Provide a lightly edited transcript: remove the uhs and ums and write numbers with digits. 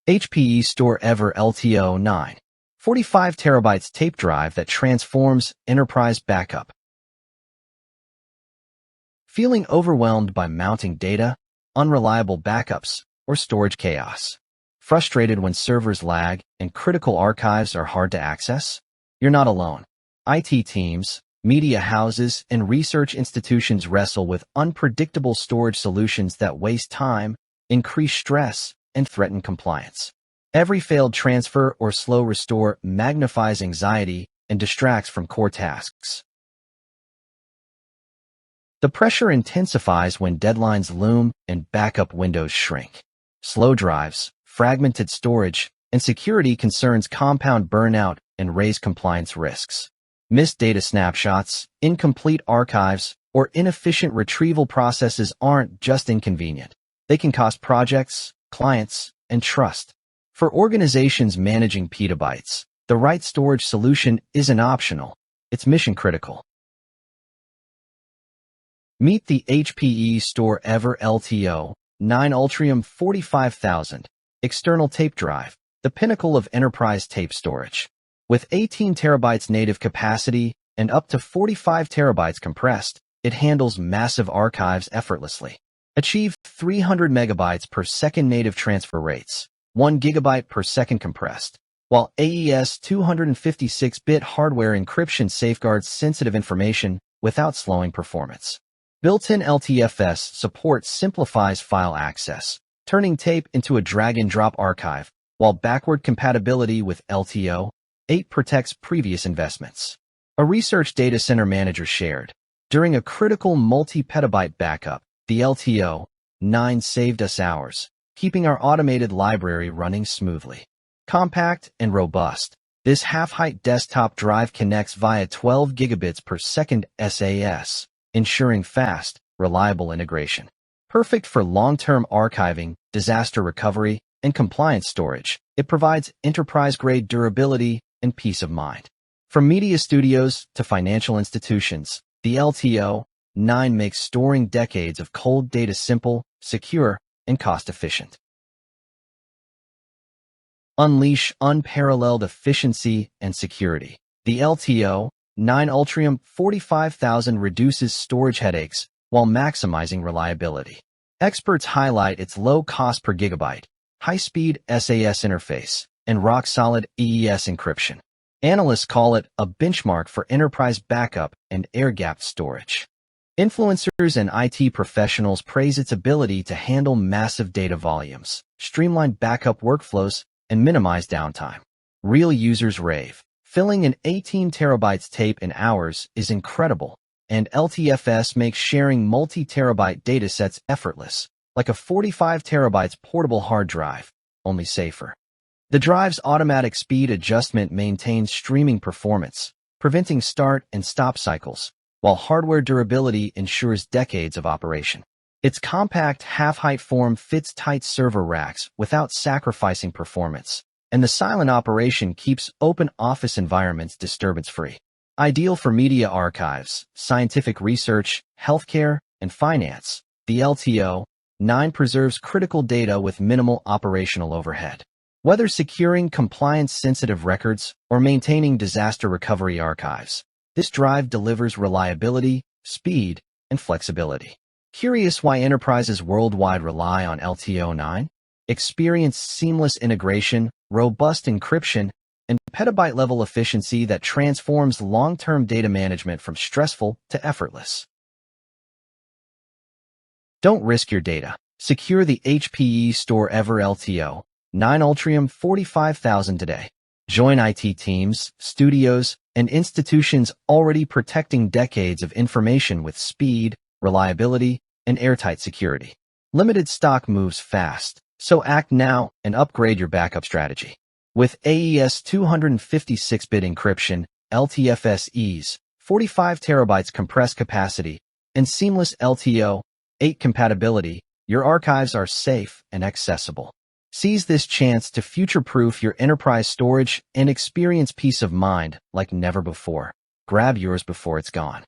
HPE StoreEver LTO-9, 45 terabytes tape drive that transforms enterprise backup. Feeling overwhelmed by mounting data, unreliable backups, or storage chaos? Frustrated when servers lag and critical archives are hard to access? You're not alone. IT teams, media houses, and research institutions wrestle with unpredictable storage solutions that waste time, increase stress, and threaten compliance. Every failed transfer or slow restore magnifies anxiety and distracts from core tasks. The pressure intensifies when deadlines loom and backup windows shrink. Slow drives, fragmented storage, and security concerns compound burnout and raise compliance risks. Missed data snapshots, incomplete archives, or inefficient retrieval processes aren't just inconvenient. They can cost projects, clients, and trust. For organizations managing petabytes, the right storage solution isn't optional. It's mission-critical. Meet the HPE StoreEver LTO-9 Ultrium 45000 external tape drive, the pinnacle of enterprise tape storage. With 18 terabytes native capacity and up to 45 terabytes compressed, it handles massive archives effortlessly. Achieve 300 megabytes per second native transfer rates, 1 gigabyte per second compressed, while AES 256-bit hardware encryption safeguards sensitive information without slowing performance. Built-in LTFS support simplifies file access, turning tape into a drag-and-drop archive, while backward compatibility with LTO-8 protects previous investments. A research data center manager shared, during a critical multi-petabyte backup, the LTO-9 saved us hours, keeping our automated library running smoothly. Compact and robust, this half-height desktop drive connects via 12 gigabits per second SAS, ensuring fast, reliable integration. Perfect for long-term archiving, disaster recovery, and compliance storage, it provides enterprise-grade durability and peace of mind. From media studios to financial institutions, the LTO-9 makes storing decades of cold data simple, secure, and cost-efficient. Unleash unparalleled efficiency and security. The LTO-9 Ultrium 45000 reduces storage headaches while maximizing reliability. Experts highlight its low cost per gigabyte, high-speed SAS interface, and rock-solid AES encryption. Analysts call it a benchmark for enterprise backup and air-gapped storage. Influencers and IT professionals praise its ability to handle massive data volumes, streamline backup workflows, and minimize downtime. Real users rave. Filling an 18 terabytes tape in hours is incredible, and LTFS makes sharing multi-terabyte datasets effortless, like a 45 terabytes portable hard drive, only safer. The drive's automatic speed adjustment maintains streaming performance, preventing start and stop cycles, while hardware durability ensures decades of operation. Its compact half-height form fits tight server racks without sacrificing performance, and the silent operation keeps open office environments disturbance-free. Ideal for media archives, scientific research, healthcare, and finance, the LTO-9 preserves critical data with minimal operational overhead. Whether securing compliance-sensitive records or maintaining disaster recovery archives, this drive delivers reliability, speed, and flexibility. Curious why enterprises worldwide rely on LTO-9? Experience seamless integration, robust encryption, and petabyte-level efficiency that transforms long-term data management from stressful to effortless. Don't risk your data. Secure the HPE StoreEver LTO-9 Ultrium 45000 today. Join IT teams, studios, and institutions already protecting decades of information with speed, reliability, and airtight security. Limited stock moves fast, so act now and upgrade your backup strategy. With AES 256-bit encryption, LTFS ease, 45 terabytes compressed capacity, and seamless LTO-8 compatibility, your archives are safe and accessible. Seize this chance to future-proof your enterprise storage and experience peace of mind like never before. Grab yours before it's gone.